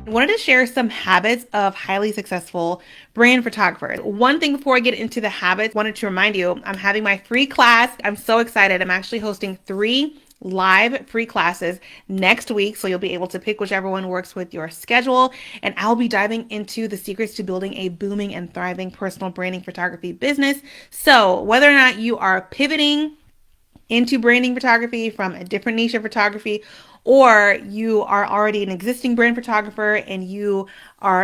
I wanted to share some habits of highly successful brand photographers. One thing before I get into the habits, I wanted to remind you, I'm having my free class. I'm so excited. I'm actually hosting 3 live free classes next week. So you'll be able to pick whichever one works with your schedule. And I'll be diving into the secrets to building a booming and thriving personal branding photography business. So whether or not you are pivoting into branding photography from a different niche of photography, or you are already an existing brand photographer and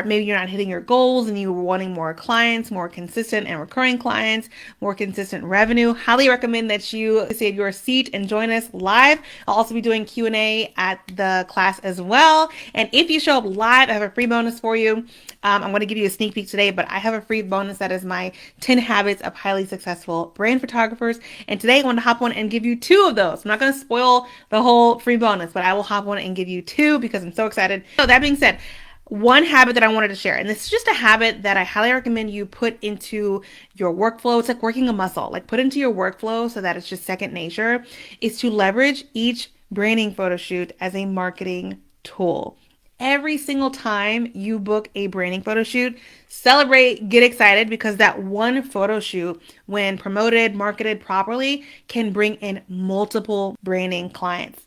maybe you're not hitting your goals and you're wanting more clients, more consistent and recurring clients, more consistent revenue, highly recommend that you save your seat and join us live. I'll also be doing Q&A at the class as well. And if you show up live, I have a free bonus for you. I'm going to give you a sneak peek today, but I have a free bonus that is my 10 habits of highly successful brand photographers. And today I want to hop on and give you 2 of those. I'm not going to spoil the whole free bonus, but I will hop on and give you 2 because I'm so excited. So that being said, one habit that I wanted to share, and this is just a habit that I highly recommend you put into your workflow. It's like working a muscle, like put into your workflow so that it's just second nature, is to leverage each branding photo shoot as a marketing tool. Every single time you book a branding photo shoot, celebrate, get excited, because that one photo shoot, when promoted, marketed properly, can bring in multiple branding clients.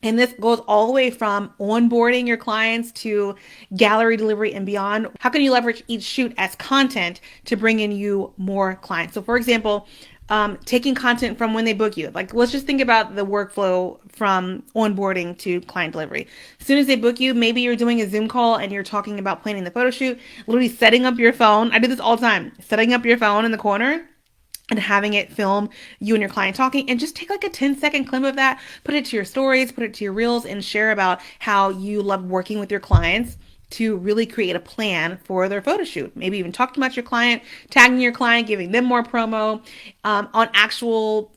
And this goes all the way from onboarding your clients to gallery delivery and beyond. How can you leverage each shoot as content to bring in you more clients? So for example, taking content from when they book you. Like, let's just think about the workflow from onboarding to client delivery. As soon as they book you, maybe you're doing a Zoom call and you're talking about planning the photo shoot, literally setting up your phone. I do this all the time, setting up your phone in the corner and having it film you and your client talking, and just take like a 10-second clip of that, put it to your stories, put it to your reels, and share about how you love working with your clients to really create a plan for their photo shoot. Maybe even talking about your client, tagging your client, giving them more promo, on actual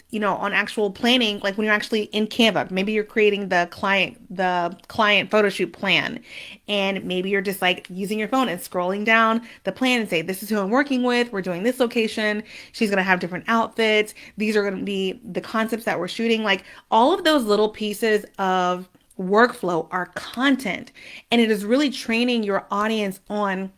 planning, like when you're actually in Canva. Maybe you're creating the client photo shoot plan, and maybe you're just like using your phone and scrolling down the plan and say, this is who I'm working with. We're doing this location. She's going to have different outfits. These are going to be the concepts that we're shooting. Like, all of those little pieces of workflow are content, and it is really training your audience on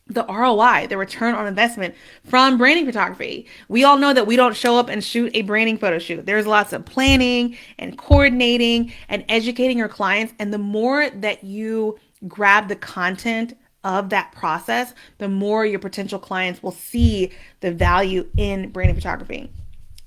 the ROI, the return on investment from branding photography. We all know that we don't show up and shoot a branding photo shoot. There's lots of planning and coordinating and educating your clients. And the more that you grab the content of that process, the more your potential clients will see the value in branding photography.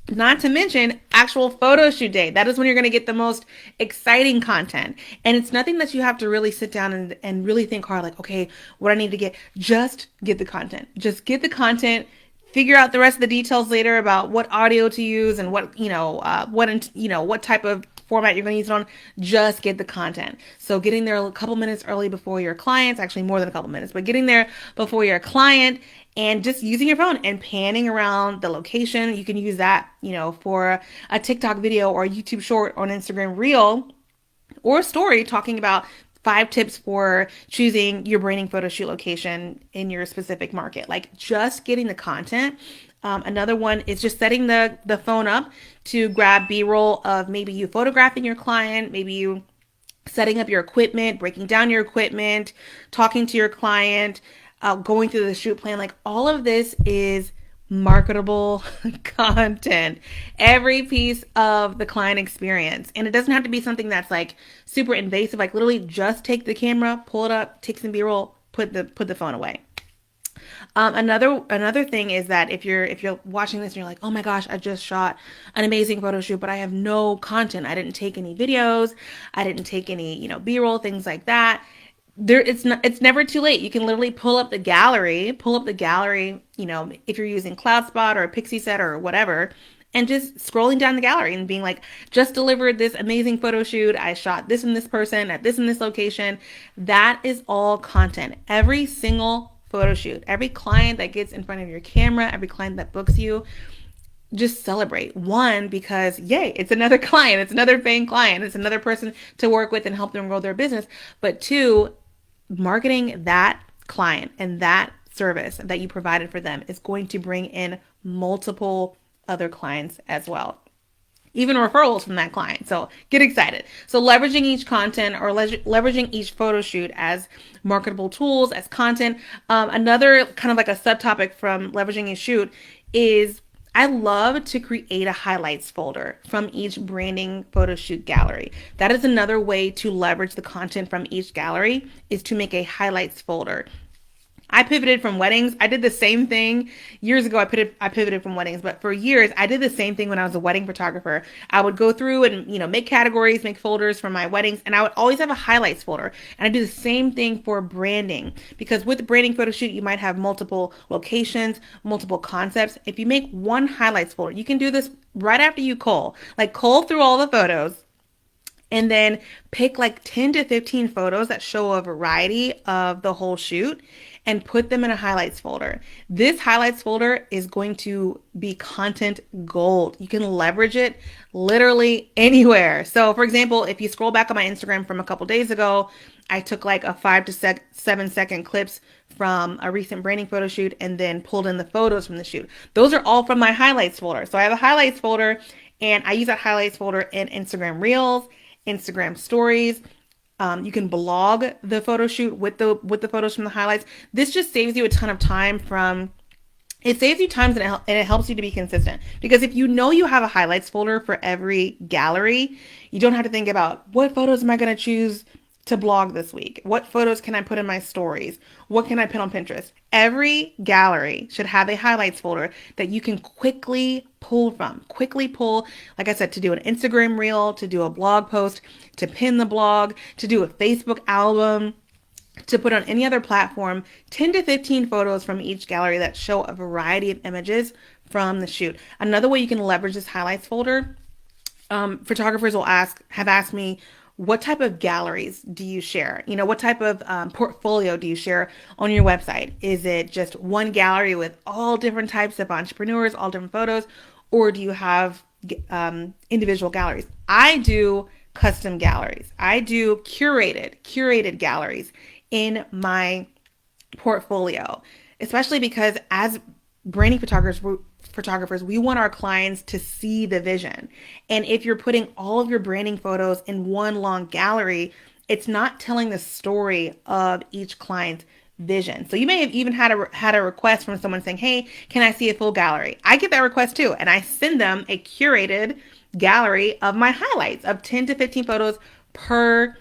Not to mention actual photo shoot day. That is when you're going to get the most exciting content. And it's nothing that you have to really sit down and really think hard, like, okay, what I need to get. Just get the content. Just get the content. Figure out the rest of the details later about what audio to use and what type of format you're going to use it on. Just get the content. So getting there a couple minutes early before your clients, actually more than a couple minutes, but getting there before your client, and just using your phone and panning around the location. You can use that, for a TikTok video or a YouTube short or an Instagram reel or a story talking about 5 tips for choosing your branding photo shoot location in your specific market. Like, just getting the content. Another one is just setting the phone up to grab B-roll of maybe you photographing your client, maybe you setting up your equipment, breaking down your equipment, talking to your client, going through the shoot plan. Like, all of this is marketable content. Every piece of the client experience. And it doesn't have to be something that's like super invasive. Like, literally just take the camera, pull it up, take some B-roll, put the phone away. Another thing is that if you're watching this and you're like, oh my gosh, I just shot an amazing photo shoot, but I have no content. I didn't take any videos. I didn't take any, B-roll, things like that. It's never too late. You can literally pull up the gallery, if you're using CloudSpot or a Pixie Set or whatever, and just scrolling down the gallery and being like, just delivered this amazing photo shoot. I shot this and this person at this and this location. That is all content. Every single photo shoot, every client that gets in front of your camera, every client that books you, just celebrate. One, because yay, it's another client, it's another paying client, it's another person to work with and help them grow their business. But 2, marketing that client and that service that you provided for them is going to bring in multiple other clients as well. even referrals from that client. So get excited. So leveraging each content or leveraging each photo shoot as marketable tools, as content. Another kind of like a subtopic from leveraging a shoot is I love to create a highlights folder from each branding photo shoot gallery. That is another way to leverage the content from each gallery, is to make a highlights folder. I pivoted from weddings. I did the same thing years ago. I pivoted from weddings, but for years I did the same thing when I was a wedding photographer. I would go through and, make categories, make folders for my weddings, and I would always have a highlights folder. And I do the same thing for branding, because with the branding photo shoot, you might have multiple locations, multiple concepts. If you make one highlights folder, you can do this right after you cull. Like cull through all the photos, and then pick like 10 to 15 photos that show a variety of the whole shoot and put them in a highlights folder. This highlights folder is going to be content gold. You can leverage it literally anywhere. So for example, if you scroll back on my Instagram from a couple days ago, I took like a 5 to 7 second clips from a recent branding photo shoot and then pulled in the photos from the shoot. Those are all from my highlights folder. So I have a highlights folder, and I use that highlights folder in Instagram Reels, Instagram stories. You can blog the photo shoot with the photos from the highlights. This just saves you a ton of time it saves you time, and it helps you to be consistent. Because if you know you have a highlights folder for every gallery, you don't have to think about what photos am I going to choose to blog this week? What photos can I put in my stories? What can I put on Pinterest? Every gallery should have a highlights folder that you can quickly pull from. Quickly pull, like I said, to do an Instagram reel, to do a blog post, to pin the blog, to do a Facebook album, to put on any other platform. 10 to 15 photos from each gallery that show a variety of images from the shoot. Another way you can leverage this highlights folder, photographers have asked me, what type of galleries do you share? What type of portfolio do you share on your website? Is it just one gallery with all different types of entrepreneurs, all different photos? Or do you have individual galleries? I do custom galleries. I do curated galleries in my portfolio, especially because as branding photographers, we want our clients to see the vision. And if you're putting all of your branding photos in one long gallery, it's not telling the story of each client's vision. So you may have even had a request from someone saying, "Hey, can I see a full gallery?" I get that request too, and I send them a curated gallery of my highlights of 10 to 15 photos per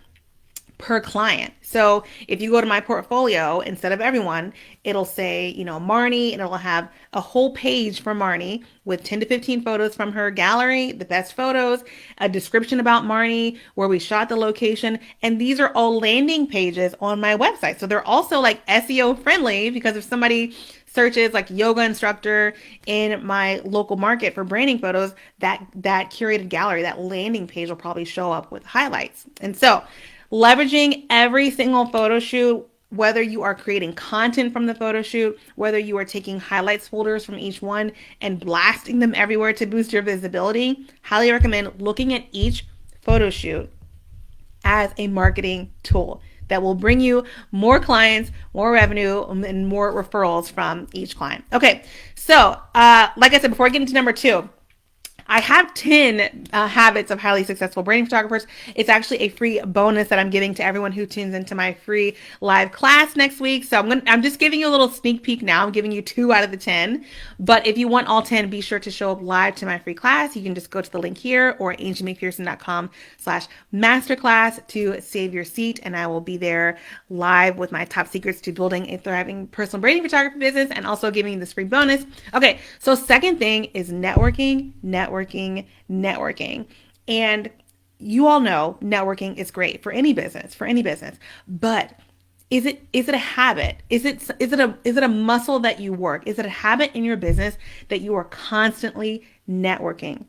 client. So if you go to my portfolio, instead of everyone, it'll say, Marnie, and it'll have a whole page for Marnie with 10 to 15 photos from her gallery, the best photos, a description about Marnie, where we shot the location. And these are all landing pages on my website. So they're also like SEO friendly, because if somebody searches like yoga instructor in my local market for branding photos, that curated gallery, that landing page will probably show up with highlights. And so leveraging every single photo shoot, whether you are creating content from the photo shoot, whether you are taking highlights folders from each one and blasting them everywhere to boost your visibility, highly recommend looking at each photo shoot as a marketing tool that will bring you more clients, more revenue, and more referrals from each client. Okay, so like I said, before I get into number 2, I have 10 habits of highly successful branding photographers. It's actually a free bonus that I'm giving to everyone who tunes into my free live class next week. So I'm just giving you a little sneak peek now. I'm giving you 2 out of the 10. But if you want all 10, be sure to show up live to my free class. You can just go to the link here or angiemcpherson.com/masterclass to save your seat. And I will be there live with my top secrets to building a thriving personal branding photography business, and also giving you this free bonus. Okay, so second thing is networking. And you all know networking is great for any business, but is it a habit? Is it a muscle that you work? Is it a habit in your business that you are constantly networking?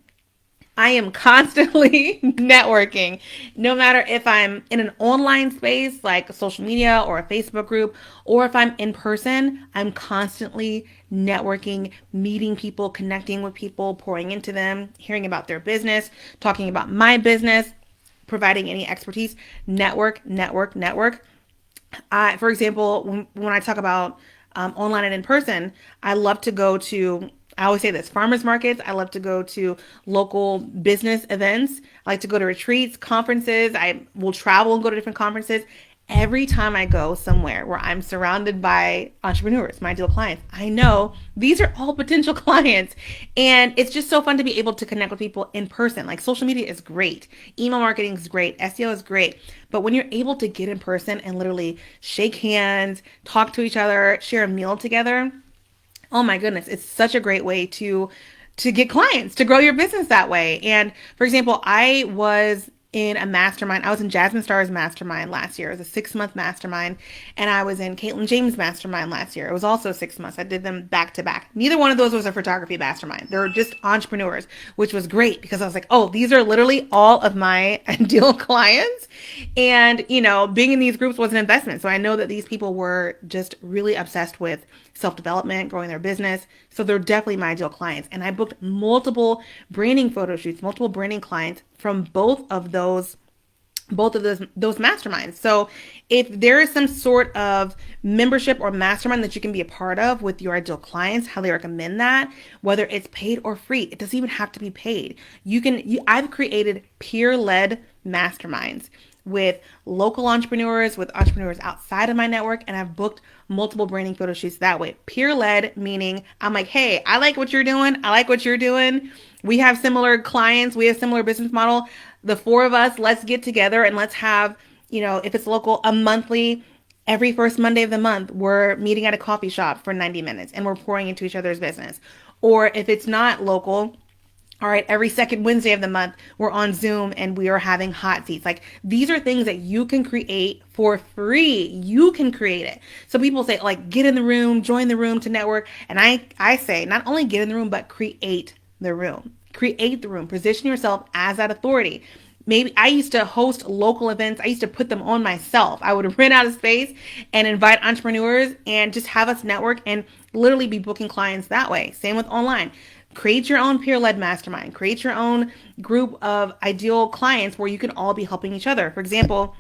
I am constantly networking, no matter if I'm in an online space like social media or a Facebook group, or if I'm in person. I'm constantly networking, meeting people, connecting with people, pouring into them, hearing about their business, talking about my business, providing any expertise. Network. For example, when I talk about online and in person, I love to go to I always say this, farmers markets. I love to go to local business events. I like to go to retreats, conferences. I will travel and go to different conferences. Every time I go somewhere where I'm surrounded by entrepreneurs, my ideal clients, I know these are all potential clients. And it's just so fun to be able to connect with people in person. Like social media is great, email marketing is great, SEO is great. But when you're able to get in person and literally shake hands, talk to each other, share a meal together, oh my goodness, it's such a great way to get clients, to grow your business that way. And for example, I was in a mastermind. I was in Jasmine Star's mastermind last year. It was a 6-month mastermind. And I was in Caitlin James' mastermind last year. It was also 6 months. I did them back to back. Neither one of those was a photography mastermind. They were just entrepreneurs, which was great because I was like, oh, these are literally all of my ideal clients. And, being in these groups was an investment. So I know that these people were just really obsessed with self-development, growing their business. So they're definitely my ideal clients. And I booked multiple branding photo shoots, multiple branding clients from both of those masterminds. So if there is some sort of membership or mastermind that you can be a part of with your ideal clients, highly recommend that, whether it's paid or free. It doesn't even have to be paid. I've created peer-led masterminds with local entrepreneurs, with entrepreneurs outside of my network, and I've booked multiple branding photo shoots that way. Peer-led, meaning I'm like, hey, I like what you're doing. I like what you're doing. We have similar clients. We have similar business model. The four of us, let's get together and let's have, if it's local, a monthly, every first Monday of the month, we're meeting at a coffee shop for 90 minutes and we're pouring into each other's business. Or if it's not local, all right, every second Wednesday of the month, we're on Zoom and we are having hot seats. Like these are things that you can create for free. You can create it. So people say like, get in the room, join the room to network. And I say not only get in the room, but create the room. Create the room. Position yourself as that authority. Maybe I used to host local events. I used to put them on myself. I would rent out a space and invite entrepreneurs and just have us network and literally be booking clients that way. Same with online. Create your own peer-led mastermind. Create your own group of ideal clients where you can all be helping each other. For example,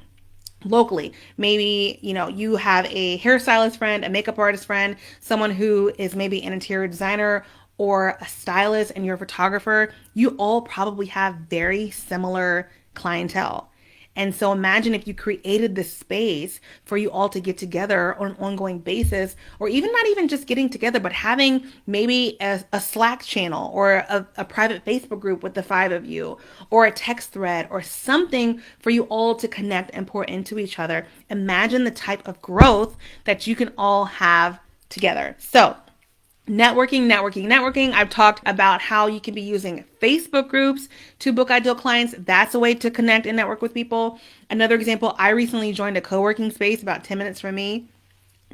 locally, maybe, you have a hairstylist friend, a makeup artist friend, someone who is maybe an interior designer or a stylist and you're a photographer. You all probably have very similar clientele. And so imagine if you created this space for you all to get together on an ongoing basis, or even not even just getting together, but having maybe a Slack channel or a private Facebook group with the 5 of you, or a text thread or something for you all to connect and pour into each other. Imagine the type of growth that you can all have together. So networking. I've talked about how you can be using Facebook groups to book ideal clients. That's a way to connect and network with people. Another example, I recently joined a co-working space about 10 minutes from me,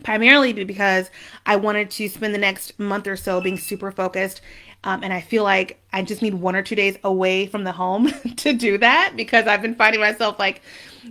primarily because I wanted to spend the next month or so being super focused. And I feel like I just need 1 or 2 days away from the home to do that because I've been finding myself like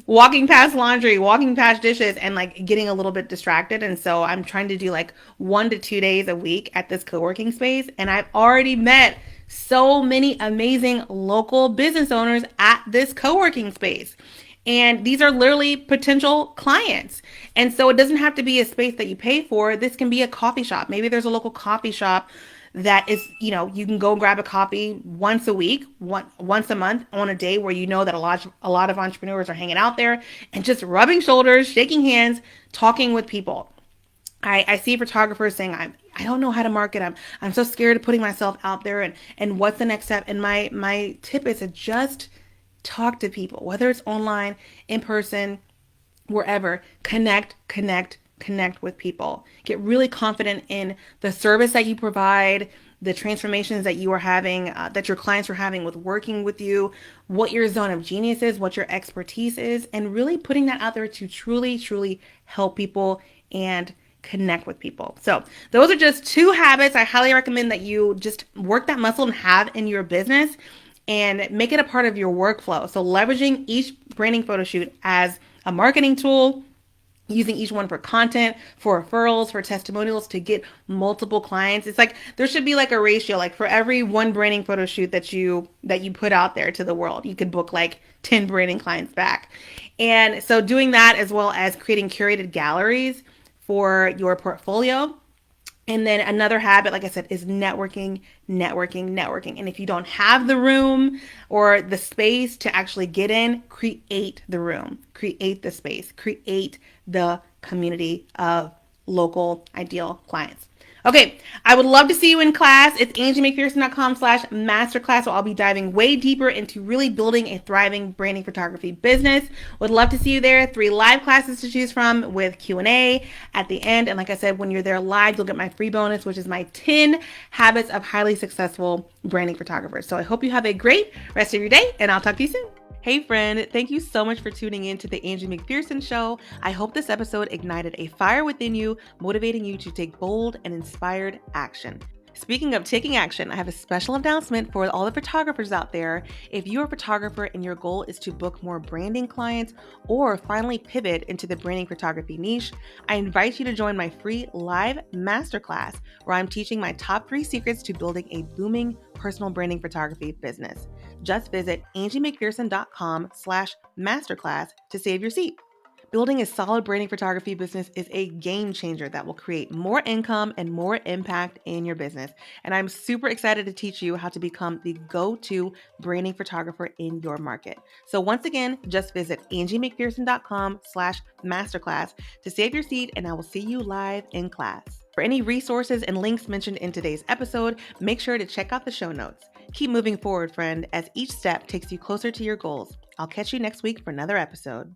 walking past laundry, walking past dishes and like getting a little bit distracted. And so I'm trying to do like 1 to 2 days a week at this co-working space. And I've already met so many amazing local business owners at this co-working space. And these are literally potential clients. And so it doesn't have to be a space that you pay for. This can be a coffee shop. Maybe there's a local coffee shop that is, you can go grab a coffee once a week, once a month on a day where that a lot of entrepreneurs are hanging out there and just rubbing shoulders, shaking hands, talking with people. I see photographers saying, I don't know how to market. I'm so scared of putting myself out there and what's the next step. And my tip is to just talk to people, whether it's online, in person, wherever. Connect with people. Get really confident in the service that you provide, the transformations that you are having, that your clients are having with working with you, what your zone of genius is, what your expertise is, and really putting that out there to truly help people and connect with people. So those are just 2 habits I highly recommend that you just work that muscle and have in your business and make it a part of your workflow. So leveraging each branding photo shoot as a marketing tool, using each one for content, for referrals, for testimonials to get multiple clients. It's like there should be like a ratio, like for every 1 branding photo shoot that you put out there to the world, you could book like 10 branding clients back. And so doing that, as well as creating curated galleries for your portfolio, And then another habit, like I said, is networking, networking, networking. And if you don't have the room or the space to actually get in, create the room, create the space, create the community of local ideal clients. Okay, I would love to see you in class. It's angiemcpherson.com/masterclass. So I'll be diving way deeper into really building a thriving branding photography business. Would love to see you there. 3 live classes to choose from with Q&A at the end. And like I said, when you're there live, you'll get my free bonus, which is my 10 habits of highly successful branding photographers. So I hope you have a great rest of your day, and I'll talk to you soon. Hey friend, thank you so much for tuning in to the Angie McPherson Show. I hope this episode ignited a fire within you, motivating you to take bold and inspired action. Speaking of taking action, I have a special announcement for all the photographers out there. If you're a photographer and your goal is to book more branding clients or finally pivot into the branding photography niche, I invite you to join my free live masterclass where I'm teaching my top 3 secrets to building a booming personal branding photography business. Just visit angiemcpherson.com/masterclass to save your seat. Building a solid branding photography business is a game changer that will create more income and more impact in your business. And I'm super excited to teach you how to become the go-to branding photographer in your market. So once again, just visit angiemcpherson.com/masterclass to save your seat, and I will see you live in class. For any resources and links mentioned in today's episode, make sure to check out the show notes. Keep moving forward, friend, as each step takes you closer to your goals. I'll catch you next week for another episode.